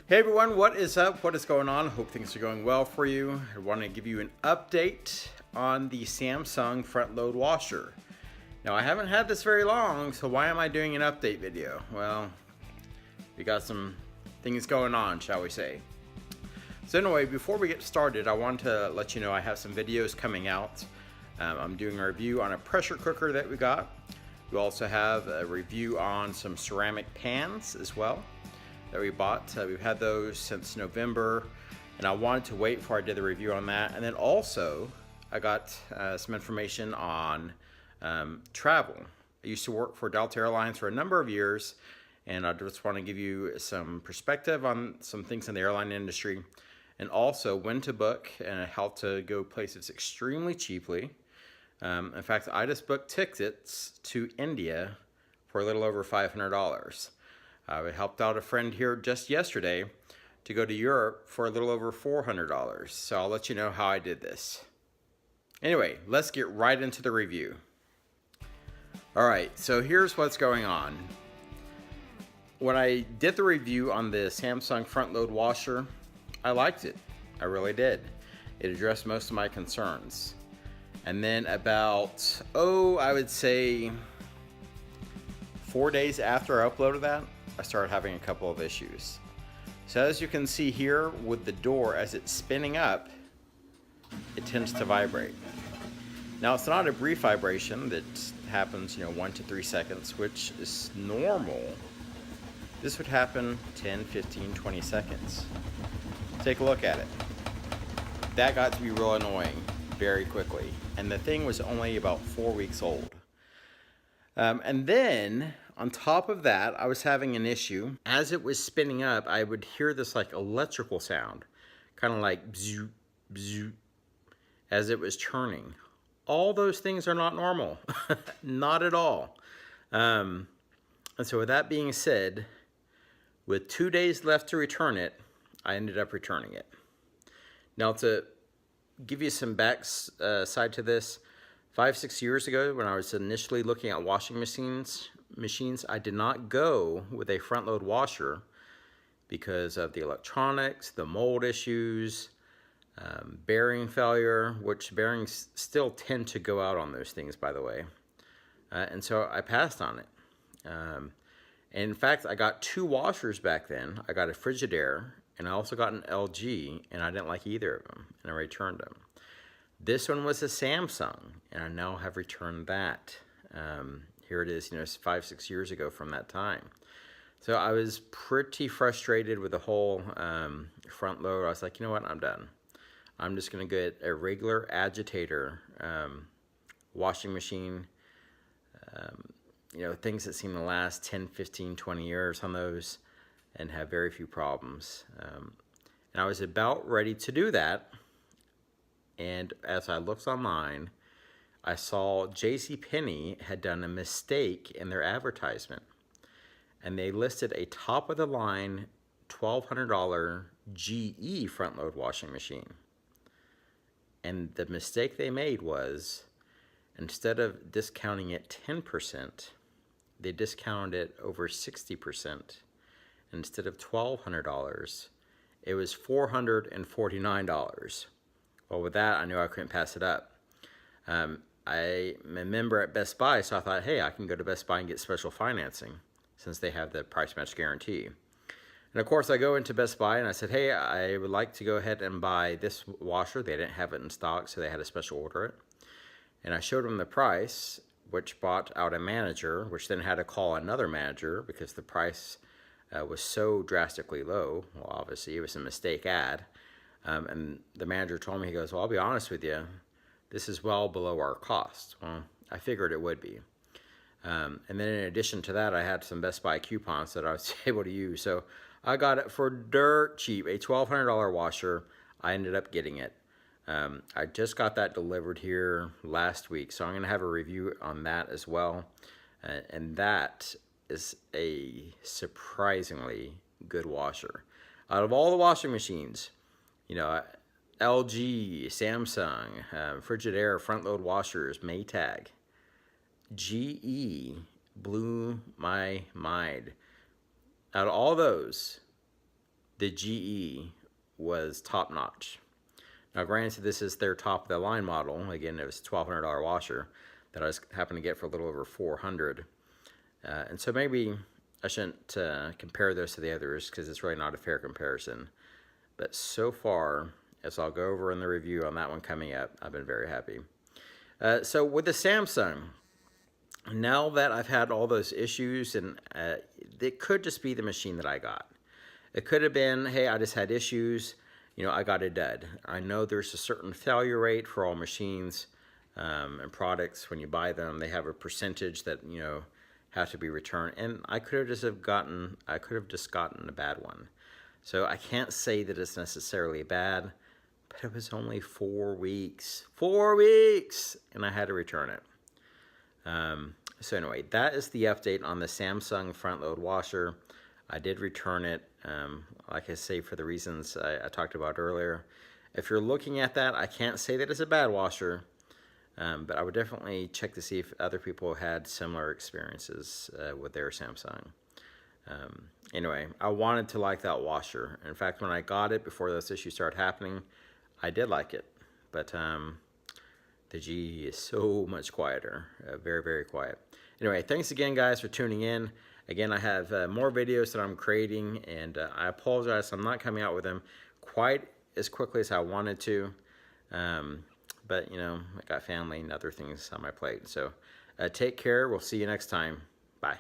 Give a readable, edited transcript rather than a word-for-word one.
Hey everyone, what is up? What is going on? Hope things are going well for you. I want to give you an update on the Samsung front load washer. Now I haven't had this very long, so why am I doing an update video? Well, we got some things going on, shall we say. So anyway, before we get started, I want to let you know I have some videos coming out. I'm doing a review on a pressure cooker that we got. We also have a review on some ceramic pans as well that we bought. We've had those since November, and I wanted to wait before I did the review on that. And then also, I got some information on travel. I used to work for Delta Airlines for a number of years, and I just want to give you some perspective on some things in the airline industry, and also when to book and how to go places extremely cheaply. In fact, I just booked tickets to India for a little over $500. I helped out a friend here just yesterday to go to Europe for a little over $400. So I'll let you know how I did this. Anyway, let's get right into the review. All right, so here's what's going on. When I did the review on the Samsung front load washer, I liked it. I really did. It addressed most of my concerns. And then about, I would say 4 days after I uploaded that, I started having a couple of issues. So as you can see here with the door, as it's spinning up, it tends to vibrate. Now it's not a brief vibration that happens, 1 to 3 seconds, which is normal. This would happen 10, 15, 20 seconds. Take a look at it. That got to be real annoying very quickly. And the thing was only about 4 weeks old. And then on top of that, I was having an issue. As it was spinning up, I would hear this like electrical sound, kind of like bzoo, bzoo, as it was turning. All those things are not normal, not at all. And so with that being said, with 2 days left to return it, I ended up returning it. Now to give you some backside to this, 5-6 years ago when I was initially looking at washing machines, I did not go with a front load washer because of the electronics, the mold issues, bearing failure, which bearings still tend to go out on those things, by the way. And so I passed on it. And in fact, I got 2 washers back then. I got a Frigidaire and I also got an LG, and I didn't like either of them, and I returned them. This one was a Samsung, and I now have returned that. Here it is, 5-6 years ago from that time. So I was pretty frustrated with the whole front load. I was like, you know what, I'm done. I'm just gonna get a regular agitator washing machine. Things that seem to last 10, 15, 20 years on those and have very few problems. And I was about ready to do that. And as I looked online, I saw JCPenney had done a mistake in their advertisement. And they listed a top-of-the-line $1,200 GE front-load washing machine. And the mistake they made was, instead of discounting it 10%, they discounted it over 60%. Instead of $1,200, it was $449. Well, with that, I knew I couldn't pass it up. I'm a member at Best Buy, so I thought, hey, I can go to Best Buy and get special financing since they have the price match guarantee. And of course, I go into Best Buy and I said, hey, I would like to go ahead and buy this washer. They didn't have it in stock, so they had a special order it. And I showed them the price, which bought out a manager, which then had to call another manager because the price was so drastically low. Well, obviously, it was a mistake ad. And the manager told me, he goes, well, I'll be honest with you, this is well below our cost. Well, I figured it would be. And then in addition to that, I had some Best Buy coupons that I was able to use. So I got it for dirt cheap, a $1,200 washer. I ended up getting it. I just got that delivered here last week, so I'm going to have a review on that as well. And that is a surprisingly good washer. Out of all the washing machines, LG, Samsung, Frigidaire, front load washers, Maytag, GE blew my mind. Out of all those, the GE was top notch. Now granted, this is their top of the line model. Again, it was a $1,200 washer that I was happened to get for a little over $400. And so maybe I shouldn't compare those to the others because it's really not a fair comparison. But so far, as I'll go over in the review on that one coming up, I've been very happy. So with the Samsung, now that I've had all those issues, and it could just be the machine that I got. It could have been, hey, I just had issues, you know, I got it dead. I know there's a certain failure rate for all machines and products. When you buy them, they have a percentage that, you know, have to be returned. And I could have just gotten a bad one. So I can't say that it's necessarily bad, but it was only 4 weeks. 4 weeks! And I had to return it. So anyway, that is the update on the Samsung front load washer. I did return it, like I say, for the reasons I talked about earlier. If you're looking at that, I can't say that it's a bad washer, but I would definitely check to see if other people had similar experiences with their Samsung. Anyway, I wanted to like that washer. In fact, when I got it before those issues started happening, I did like it. But the GE is so much quieter, very, very quiet. Anyway, thanks again, guys, for tuning in. Again, I have more videos that I'm creating, and I apologize I'm not coming out with them quite as quickly as I wanted to. But, you know, I got family and other things on my plate. So take care. We'll see you next time. Bye.